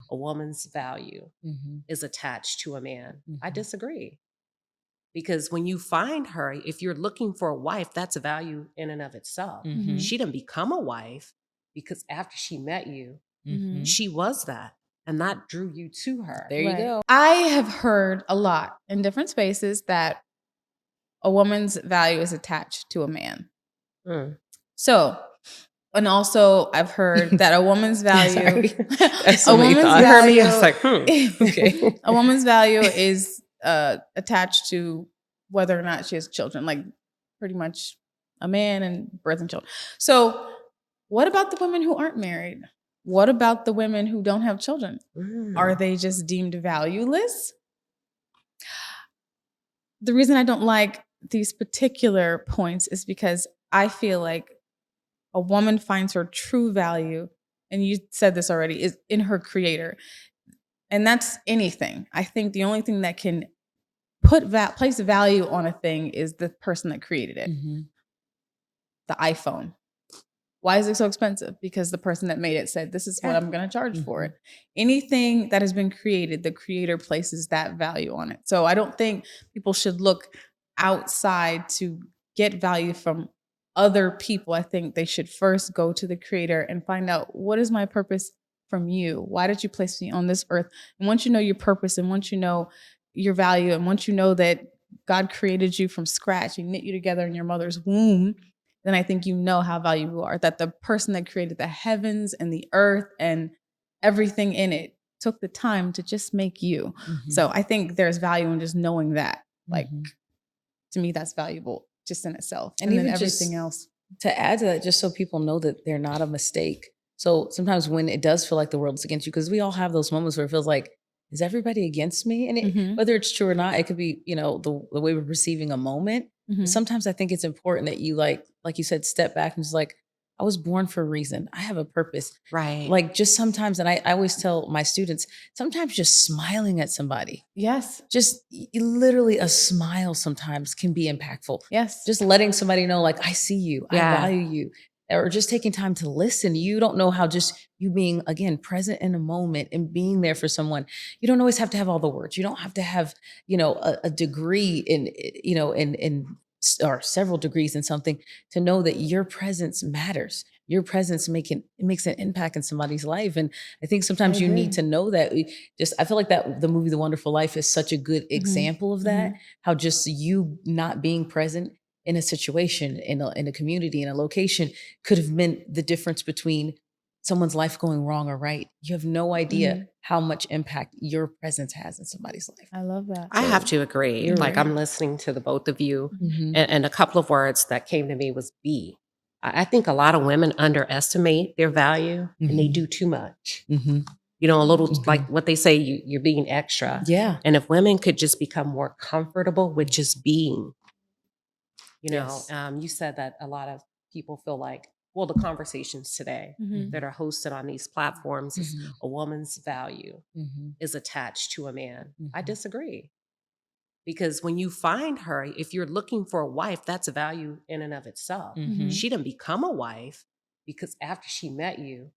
a woman's value is attached to a man. I disagree. Because when you find her, if you're looking for a wife, that's a value in and of itself. She didn't become a wife because after she met you, she was that. And that drew you to her. There you go. I have heard a lot in different spaces that a woman's value is attached to a man. So, and also I've heard that a woman's value, a woman's value is attached to whether or not she has children, like pretty much a man and birthing children. So, what about the women who aren't married? What about the women who don't have children? Are they just deemed valueless? The reason I don't like these particular points is because I feel like a woman finds her true value, and you said this already, is in her creator. And that's anything. I think the only thing that can place value on a thing is the person that created it. The iPhone. Why is it so expensive? Because the person that made it said, this is what I'm going to charge for it. Anything that has been created, the creator places that value on it. So I don't think people should look outside to get value from other people. I think they should first go to the creator and find out, what is my purpose from you? Why did you place me on this earth? And once you know your purpose, and once you know your value, and once you know that God created you from scratch, He knit you together in your mother's womb, then I think you know how valuable you are. That the person that created the heavens and the earth and everything in it took the time to just make you. So I think there's value in just knowing that. Like, to me, that's valuable just in itself. And then everything else. To add to that, just so people know that they're not a mistake. So sometimes when it does feel like the world is against you, because we all have those moments where it feels like, is everybody against me? And whether it's true or not, it could be, the way we're perceiving a moment. Sometimes I think it's important that you like you said, step back and just like, I was born for a reason. I have a purpose. Right. Like just sometimes, and I always tell my students, sometimes just smiling at somebody. Yes. Just literally a smile sometimes can be impactful. Yes. Just letting somebody know, like, I see you, I value you. Or just taking time to listen. You don't know how just you being, again, present in a moment and being there for someone. You don't always have to have all the words. You don't have to have, a degree or several degrees in something to know that your presence matters. Your presence makes an impact in somebody's life. And I think sometimes you need to know that. I feel like that the movie The Wonderful Life is such a good example of that. How just you not being present in a situation, in a community, in a location could have meant the difference between someone's life going wrong or right. You have no idea how much impact your presence has in somebody's life. I love that. I have to agree. Like, I'm listening to the both of you, and a couple of words that came to me was be. I think a lot of women underestimate their value, and they do too much. A little like what they say, you're being extra. Yeah. And if women could just become more comfortable with just being, you said that a lot of people feel like, well, the conversations today that are hosted on these platforms is a woman's value is attached to a man. I disagree. Because when you find her, if you're looking for a wife, that's a value in and of itself. She didn't become a wife because after she met you,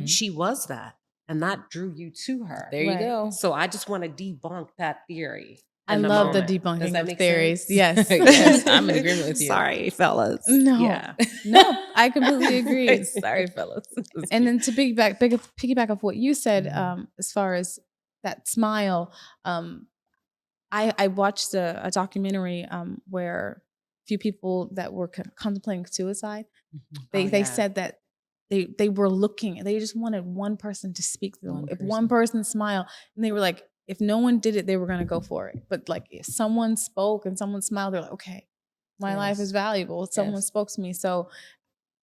she was that. And that drew you to her. There you go. So I just want to debunk that theory. I love the debunking of theories. Yes. Yes, I'm in agreement with you. Sorry, fellas. No. Yeah. No, I completely agree. Sorry, fellas. And then to piggyback off what you said, as far as that smile, I watched a documentary where a few people that were contemplating suicide, they said that they were looking, they just wanted one person to speak to them. If one person smiled, and they were like, if no one did it, they were going to go for it. But like if someone spoke and someone smiled, they're like, okay, my life is valuable. Someone spoke to me. So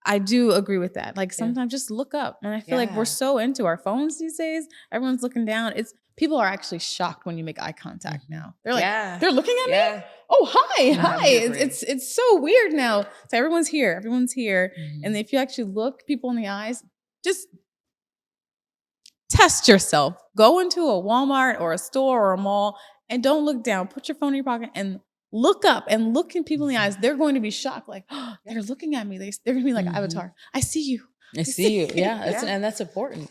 I do agree with that. Like sometimes just look up. And I feel like we're so into our phones these days. Everyone's looking down. People are actually shocked when you make eye contact now. They're like, they're looking at me? Oh, hi. It's so weird now. So everyone's here. And if you actually look people in the eyes, just test yourself. Go into a Walmart or a store or a mall and don't look down. Put your phone in your pocket and look up and look in people in the eyes. They're going to be shocked. Like, oh, they're looking at me. They're going to be like, Avatar, I see you. I see you. Yeah. And that's important.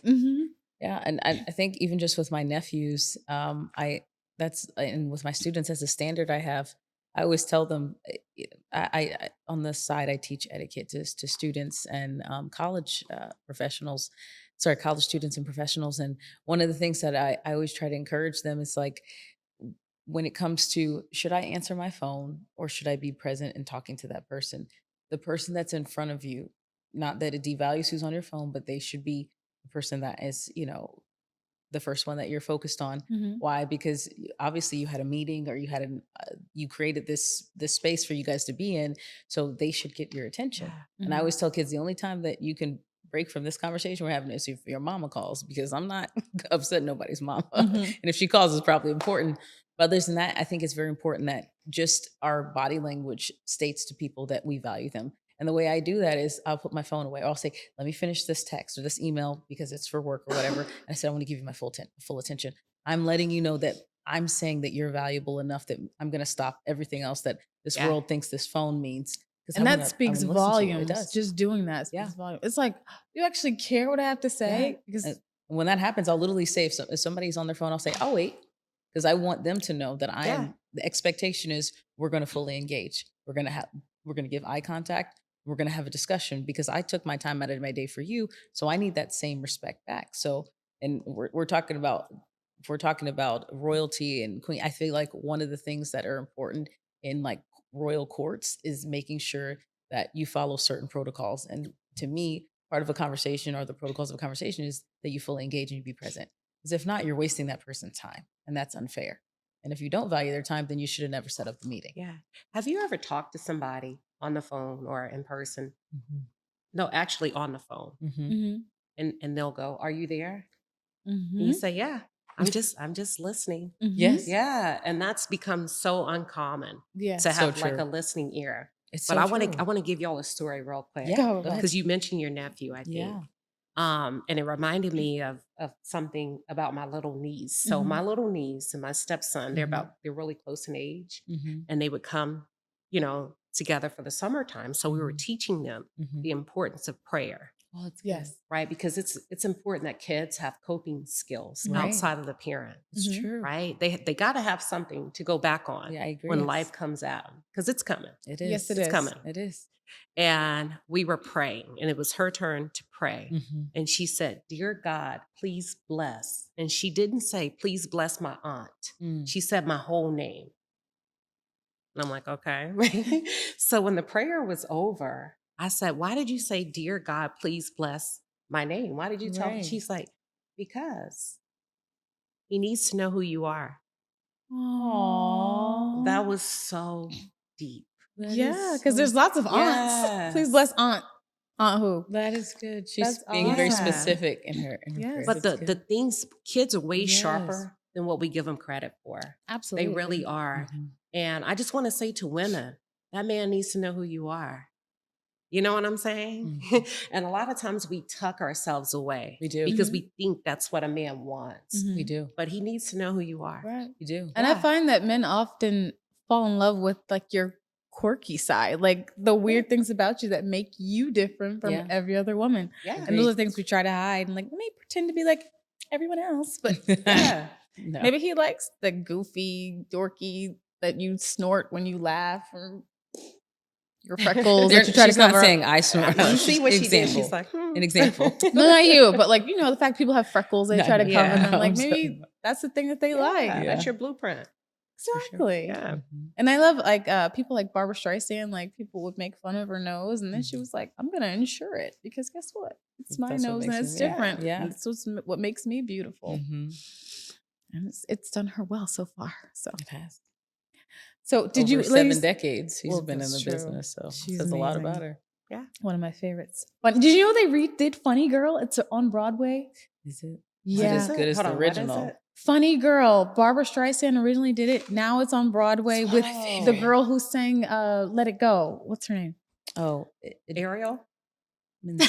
Yeah, and I think even just with my nephews, and with my students as a standard I have, I always tell them, on the side I teach etiquette to students and college professionals, sorry, college students and professionals, and one of the things that I always try to encourage them is like, when it comes to, should I answer my phone or should I be present and talking to that person? The person that's in front of you, not that it devalues who's on your phone, but they should be the person that is, the first one that you're focused on. Mhm. Why? Because obviously you had a meeting, or you created this space for you guys to be in, so they should get your attention. Yeah. And I Mhm. always tell kids, the only time that you can break from this conversation we're having is if your mama calls, because I'm not upsetting nobody's mama. Mhm. And if she calls, it's probably important. But other than that, I think it's very important that just our body language states to people that we value them. And the way I do that is I'll put my phone away, or I'll say, let me finish this text or this email because it's for work or whatever. And I said, I want to give you my full attention. I'm letting you know that I'm saying that you're valuable enough that I'm going to stop everything else that this Yeah. world thinks this phone means. And that speaks It volumes. does. Just doing that Yeah. speaks volumes. It's like, you actually care what I have to say? Yeah. Because And when that happens, I'll literally say, if somebody's on their phone, I'll say, I'll wait. Because I want them to know that the expectation is we're going to fully engage. We're going to give eye contact. We're going to have a discussion because I took my time out of my day for you. So I need that same respect back. So, and we're talking about, if we're talking about royalty and queen, I feel like one of the things that are important in like royal courts is making sure that you follow certain protocols. And to me, part of a conversation, or the protocols of a conversation, is that you fully engage and you be present. Because if not, you're wasting that person's time, and that's unfair. And if you don't value their time, then you should have never set up the meeting. Yeah. Have you ever talked to somebody on the phone or in person? Mm-hmm. No, actually on the phone. Mm-hmm. mm-hmm. And they'll go, "Are you there?" Mm-hmm. And you say, "Yeah, I'm just listening." Yes. Yeah. And that's become so uncommon Yeah. to So have like true. a listening ear. It's But so I true. want to give y'all a story real quick. Yeah, Go go ahead. Because you mentioned your nephew, I think. Yeah. And it reminded me of something about my little niece. So Mhm. my little niece and my stepson, Mhm. they're really close in age, Mm-hmm. and they would come, together for the summertime. So we were Mhm. teaching them Mm-hmm. the importance of prayer, Oh, it's Yes. right? Because it's important that kids have coping skills Mhm. outside of the parent, It's Mhm. true. right? They got to have something to go back on Yeah, I agree. when life comes at them, because it's coming. It is. Yes, it It's is. coming. It is. And we were praying, and it was her turn to pray. Mm-hmm. And she said, "Dear God, please bless." And she didn't say, "Please bless my aunt." Mm. She said my whole name. And I'm like, okay. So when the prayer was over, I said, "Why did you say, 'Dear God, please bless my name'? Why did you tell her?" Right. She's like, "Because he needs to know who you are." Aww. That was so deep. That Yeah, is because so- there's lots of aunts. Please Yes. bless aunt. Aunt who? That is good. She's That's being very awesome. specific in her Yes. prayer. But That's the good. things, kids are way Yes. sharper than what we give them credit for. Absolutely. They really are. Mhm. And I just want to say to women, that man needs to know who you are. You know what I'm saying? And a lot of times we tuck ourselves away. We do. Because Mhm. we think that's what a man wants. Mhm. We do. But he needs to know who you are. Right. We do. And I Yeah. find that men often fall in love with like your quirky side, like the weird things about you that make you different from Yeah. every other woman. Yeah. And those Agreed. are things we try to hide and like, let me pretend to be like everyone else. But Yeah. No. maybe he likes the goofy, dorky that you snort when you laugh, or your freckles that you try to She's not cover saying up. I snort. You see what she did? Example. She's like, An example. No, not you, but like, the fact people have freckles, they No, try to no, cover yeah. them. Like I'm maybe sorry. that's the thing that they Yeah, like. that's Yeah. your blueprint. Exactly. Yeah. Mhm. And I love like people like Barbara Streisand, like people would make fun of her nose, and then she Mhm. was like, I'm gonna insure it because guess what? It's my That's what nose and makes it's me- different. yeah. And it's what makes me beautiful. Mhm. And it's done her well so far. So It has. did Over you 7 ladies, decades she's Well, been in that's the true. business, so She's says a lot amazing. about her. One of my favorites. But did you know they redid Funny Girl? It's on Broadway. Is it? Yeah. Is it as good as Hold the on, what is original? it? Funny Girl. Barbara Streisand originally did it. Now it's on Broadway It's with one of my the favorite. girl who sang Let It Go. What's her name? Oh, Ariel? Menzel.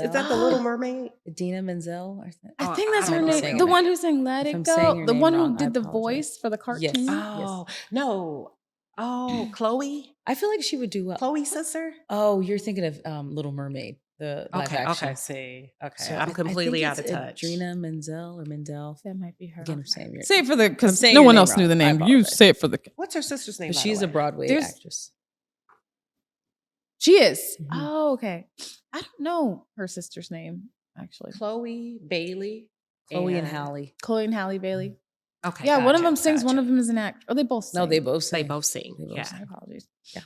Is that the Little Mermaid? Idina Menzel? Or something? I Oh, think that's I her don't know name. her The name. one who sang Let If It I'm saying Go. your The name one wrong, who I did the apologize. voice for the cartoon. Yes. Oh, no. Oh, Chloe? I feel like she would do well. Chloe's sister? Oh, you're thinking of Little Mermaid. the live Okay, action. okay, see. Okay, So I'm completely out of it's touch. Adrina Menzel or Mendel. That might be her. Again, I'm saying your Say it for the, I'm because saying no your one name else knew wrong. the I name. You apologize. say it for the. What's her sister's name? But by she's the a way? Broadway There's- actress. She is. Mhm. Oh, okay. I don't know her sister's name, actually. Chloe Bailey. Chloe and Hallie. Chloe and Halle Bailey. Okay, Yeah, one of gotcha, them sings, one gotcha. of them is an actor. Oh, they both sing. No, they both They sing. both sing. They both Yeah. sing. My apologies. Yeah.